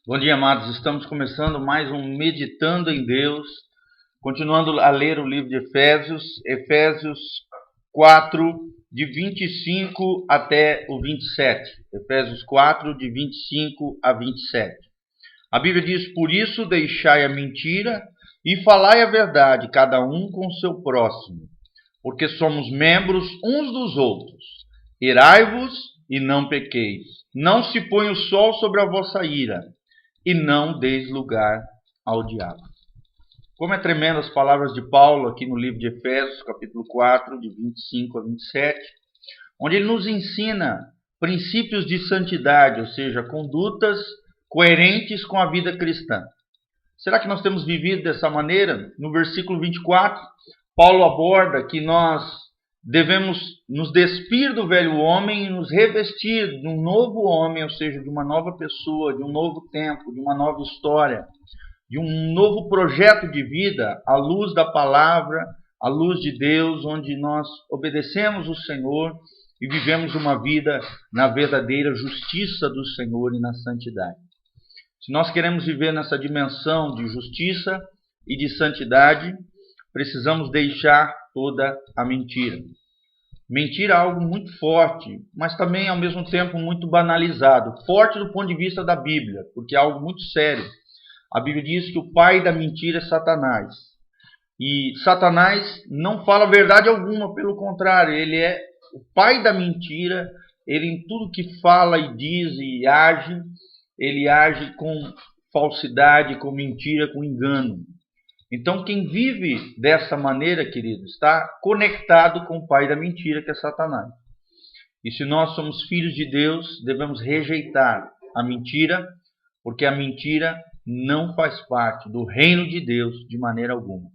Bom dia, amados. Estamos começando mais um Meditando em Deus, continuando a ler o livro de Efésios, Efésios 4, de 25 até o 27. Efésios 4, de 25 a 27. A Bíblia diz: Por isso deixai a mentira e falai a verdade, cada um com o seu próximo, porque somos membros uns dos outros. Irai-vos e não pequeis. Não se põe o sol sobre a vossa ira, e não deis lugar ao diabo. Como é tremendo as palavras de Paulo aqui no livro de Efésios, capítulo 4, de 25 a 27, onde ele nos ensina princípios de santidade, ou seja, condutas coerentes com a vida cristã. Será que nós temos vivido dessa maneira? No versículo 24, Paulo aborda que nós devemos nos despir do velho homem e nos revestir de um novo homem, ou seja, de uma nova pessoa, de um novo tempo, de uma nova história, de um novo projeto de vida, à luz da palavra, à luz de Deus, onde nós obedecemos o Senhor e vivemos uma vida na verdadeira justiça do Senhor e na santidade. Se nós queremos viver nessa dimensão de justiça e de santidade, precisamos deixar toda a mentira. Mentira é algo muito forte, mas também ao mesmo tempo muito banalizado. Forte do ponto de vista da Bíblia, porque é algo muito sério. A Bíblia diz que o pai da mentira é Satanás. E Satanás não fala verdade alguma, pelo contrário, ele é o pai da mentira. Ele, em tudo que fala e diz e age, ele age com falsidade, com mentira, com engano. Então, quem vive dessa maneira, querido, está conectado com o pai da mentira, que é Satanás. E se nós somos filhos de Deus, devemos rejeitar a mentira, porque a mentira não faz parte do reino de Deus de maneira alguma.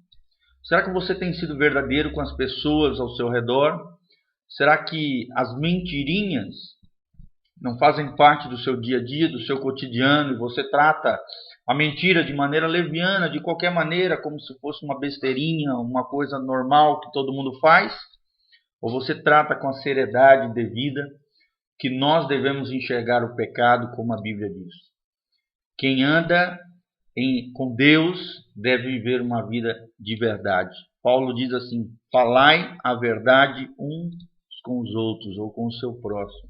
Será que você tem sido verdadeiro com as pessoas ao seu redor? Será que as mentirinhas não fazem parte do seu dia a dia, do seu cotidiano, e você trata a mentira de maneira leviana, de qualquer maneira, como se fosse uma besteirinha, uma coisa normal que todo mundo faz? Ou você trata com a seriedade devida que nós devemos enxergar o pecado, como a Bíblia diz? Quem anda com Deus deve viver uma vida de verdade. Paulo diz assim: falai a verdade uns com os outros, ou com o seu próximo.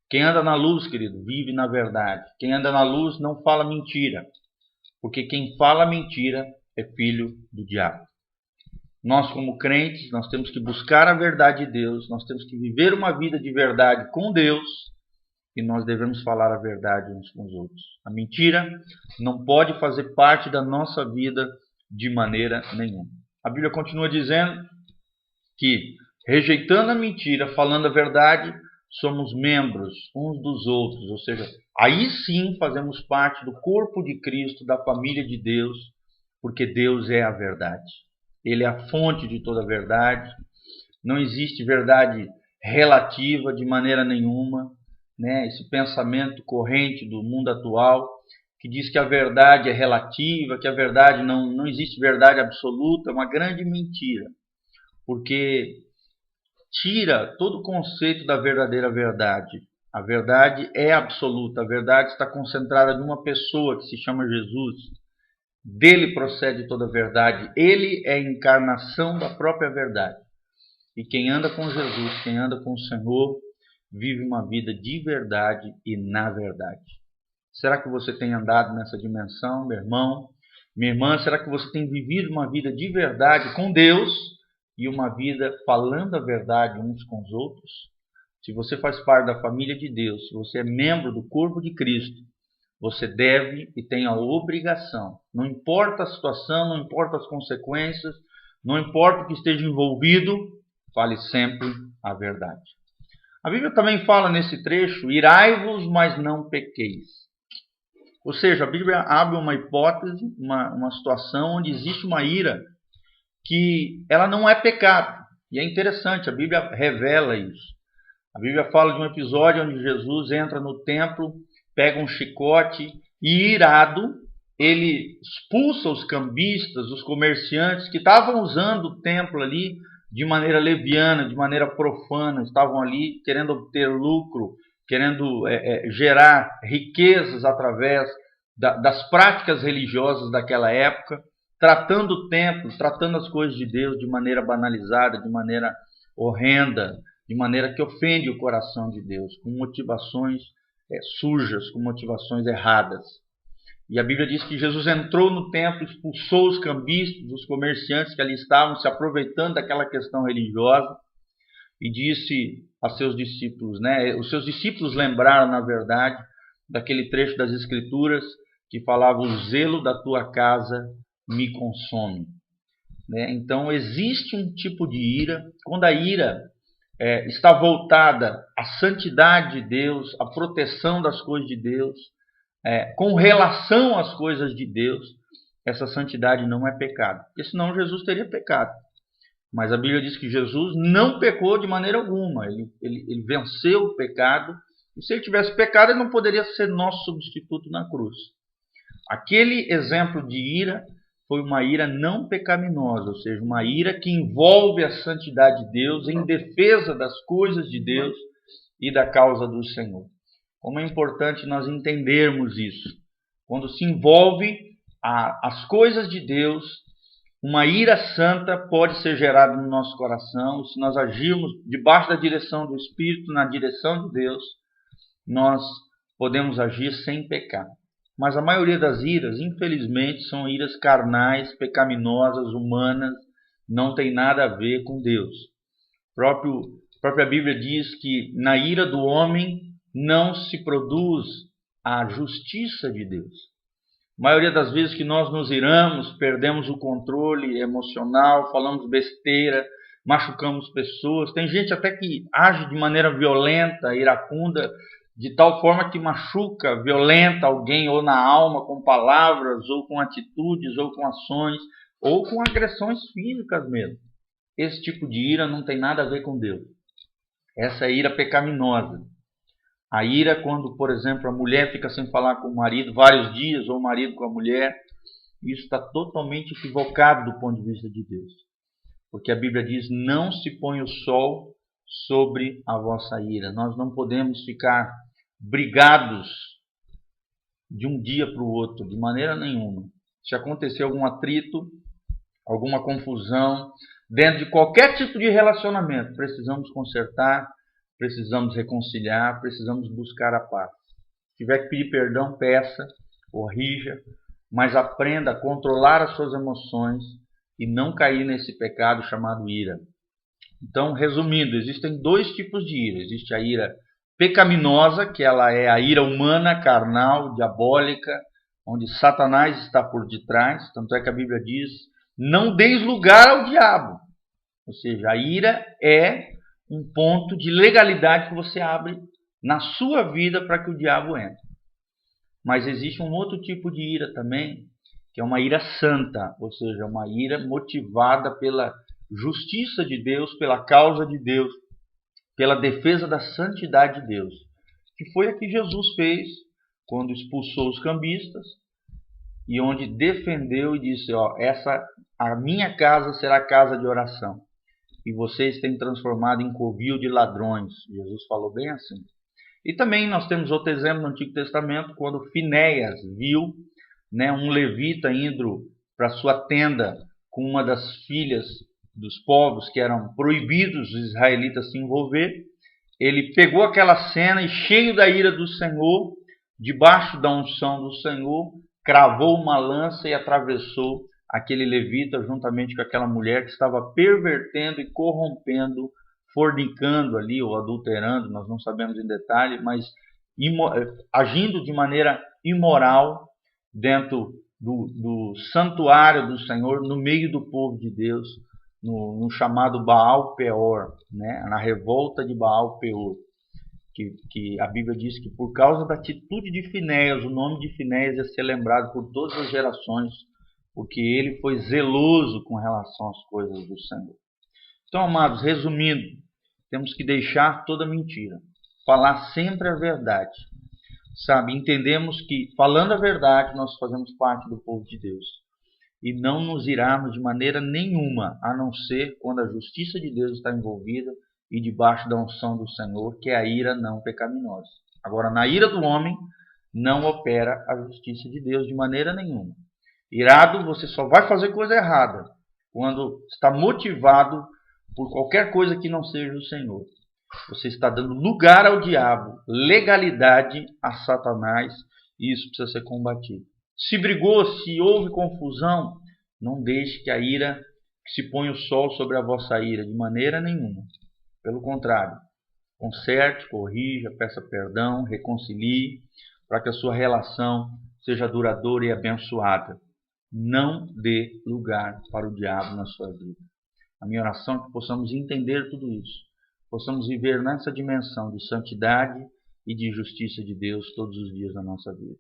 Quem anda na luz, querido, vive na verdade. Quem anda na luz não fala mentira, porque quem fala mentira é filho do diabo. Nós, como crentes, nós temos que buscar a verdade de Deus, nós temos que viver uma vida de verdade com Deus, e nós devemos falar a verdade uns com os outros. A mentira não pode fazer parte da nossa vida de maneira nenhuma. A Bíblia continua dizendo que, rejeitando a mentira, falando a verdade, somos membros uns dos outros, ou seja, aí sim fazemos parte do corpo de Cristo, da família de Deus, porque Deus é a verdade. Ele é a fonte de toda a verdade. Não existe verdade relativa de maneira nenhuma, né? Esse pensamento corrente do mundo atual que diz que a verdade é relativa, que a verdade não existe verdade absoluta, é uma grande mentira, porque tira todo o conceito da verdadeira verdade. A verdade é absoluta, a verdade está concentrada em uma pessoa que se chama Jesus. Dele procede toda a verdade, ele é a encarnação da própria verdade. E quem anda com Jesus, quem anda com o Senhor, vive uma vida de verdade e na verdade. Será que você tem andado nessa dimensão, meu irmão? Minha irmã, será que você tem vivido uma vida de verdade com Deus e uma vida falando a verdade uns com os outros? Se você faz parte da família de Deus, se você é membro do corpo de Cristo, você deve e tem a obrigação, não importa a situação, não importa as consequências, não importa o que esteja envolvido, fale sempre a verdade. A Bíblia também fala nesse trecho: irai-vos, mas não pequeis. Ou seja, a Bíblia abre uma hipótese, uma situação onde existe uma ira que ela não é pecado. E é interessante, a Bíblia revela isso. A Bíblia fala de um episódio onde Jesus entra no templo, pega um chicote e, irado, ele expulsa os cambistas, os comerciantes que estavam usando o templo ali de maneira leviana, de maneira profana, estavam ali querendo obter lucro, querendo gerar riquezas através das práticas religiosas daquela época, tratando o templo, tratando as coisas de Deus de maneira banalizada, de maneira horrenda, de maneira que ofende o coração de Deus, com motivações sujas, com motivações erradas. E a Bíblia diz que Jesus entrou no templo, expulsou os cambistas, os comerciantes que ali estavam se aproveitando daquela questão religiosa, e disse a seus discípulos, os seus discípulos lembraram, na verdade, daquele trecho das Escrituras que falava: o zelo da tua casa me consome. Então existe um tipo de ira, quando a ira está voltada à santidade de Deus, à proteção das coisas de Deus, com relação às coisas de Deus, essa santidade não é pecado, porque senão Jesus teria pecado. Mas a Bíblia diz que Jesus não pecou de maneira alguma, ele venceu o pecado, e se ele tivesse pecado, ele não poderia ser nosso substituto na cruz. Aquele exemplo de ira foi uma ira não pecaminosa, ou seja, uma ira que envolve a santidade de Deus em defesa das coisas de Deus e da causa do Senhor. Como é importante nós entendermos isso. Quando se envolve as coisas de Deus, uma ira santa pode ser gerada no nosso coração. Se nós agirmos debaixo da direção do Espírito, na direção de Deus, nós podemos agir sem pecar. Mas a maioria das iras, infelizmente, são iras carnais, pecaminosas, humanas, não tem nada a ver com Deus. A própria Bíblia diz que na ira do homem não se produz a justiça de Deus. A maioria das vezes que nós nos iramos, perdemos o controle emocional, falamos besteira, machucamos pessoas. Tem gente até que age de maneira violenta, iracunda, de tal forma que machuca, violenta alguém, ou na alma, com palavras, ou com atitudes, ou com ações, ou com agressões físicas mesmo. Esse tipo de ira não tem nada a ver com Deus. Essa é a ira pecaminosa. A ira quando, por exemplo, a mulher fica sem falar com o marido vários dias, ou o marido com a mulher, isso está totalmente equivocado do ponto de vista de Deus. Porque a Bíblia diz: não se põe o sol sobre a vossa ira. Nós não podemos ficar brigados de um dia para o outro, de maneira nenhuma. Se acontecer algum atrito, alguma confusão, dentro de qualquer tipo de relacionamento, precisamos consertar, precisamos reconciliar, precisamos buscar a paz. Se tiver que pedir perdão, peça, corrija, mas aprenda a controlar as suas emoções e não cair nesse pecado chamado ira. Então, resumindo, existem dois tipos de ira. Existe a ira pecaminosa, que ela é a ira humana, carnal, diabólica, onde Satanás está por detrás. Tanto é que a Bíblia diz: não deis lugar ao diabo. Ou seja, a ira é um ponto de legalidade que você abre na sua vida para que o diabo entre. Mas existe um outro tipo de ira também, que é uma ira santa, ou seja, uma ira motivada pela justiça de Deus, pela causa de Deus, pela defesa da santidade de Deus, que foi a que Jesus fez quando expulsou os cambistas e onde defendeu e disse: a minha casa será casa de oração, e vocês têm transformado em covil de ladrões. Jesus falou bem assim. E também nós temos outro exemplo no Antigo Testamento, quando Finéias viu um levita indo para sua tenda com uma das filhas dos povos que eram proibidos os israelitas se envolver. Ele pegou aquela cena e, cheio da ira do Senhor, debaixo da unção do Senhor, cravou uma lança e atravessou aquele levita juntamente com aquela mulher que estava pervertendo e corrompendo, fornicando ali ou adulterando, nós não sabemos em detalhe, mas agindo de maneira imoral dentro do santuário do Senhor, no meio do povo de Deus, no chamado Baal Peor, na revolta de Baal Peor, que a Bíblia diz que por causa da atitude de Finéias, o nome de Finéias ia ser lembrado por todas as gerações, porque ele foi zeloso com relação às coisas do Senhor. Então, amados, resumindo, temos que deixar toda mentira, falar sempre a verdade. Entendemos que, falando a verdade, nós fazemos parte do povo de Deus. E não nos irarmos de maneira nenhuma, a não ser quando a justiça de Deus está envolvida e debaixo da unção do Senhor, que é a ira não pecaminosa. Agora, na ira do homem, não opera a justiça de Deus de maneira nenhuma. Irado, você só vai fazer coisa errada quando está motivado por qualquer coisa que não seja o Senhor. Você está dando lugar ao diabo, legalidade a Satanás, e isso precisa ser combatido. Se brigou, se houve confusão, não deixe que a ira, que se ponha o sol sobre a vossa ira, de maneira nenhuma. Pelo contrário, conserte, corrija, peça perdão, reconcilie, para que a sua relação seja duradoura e abençoada. Não dê lugar para o diabo na sua vida. A minha oração é que possamos entender tudo isso, possamos viver nessa dimensão de santidade e de justiça de Deus todos os dias da nossa vida.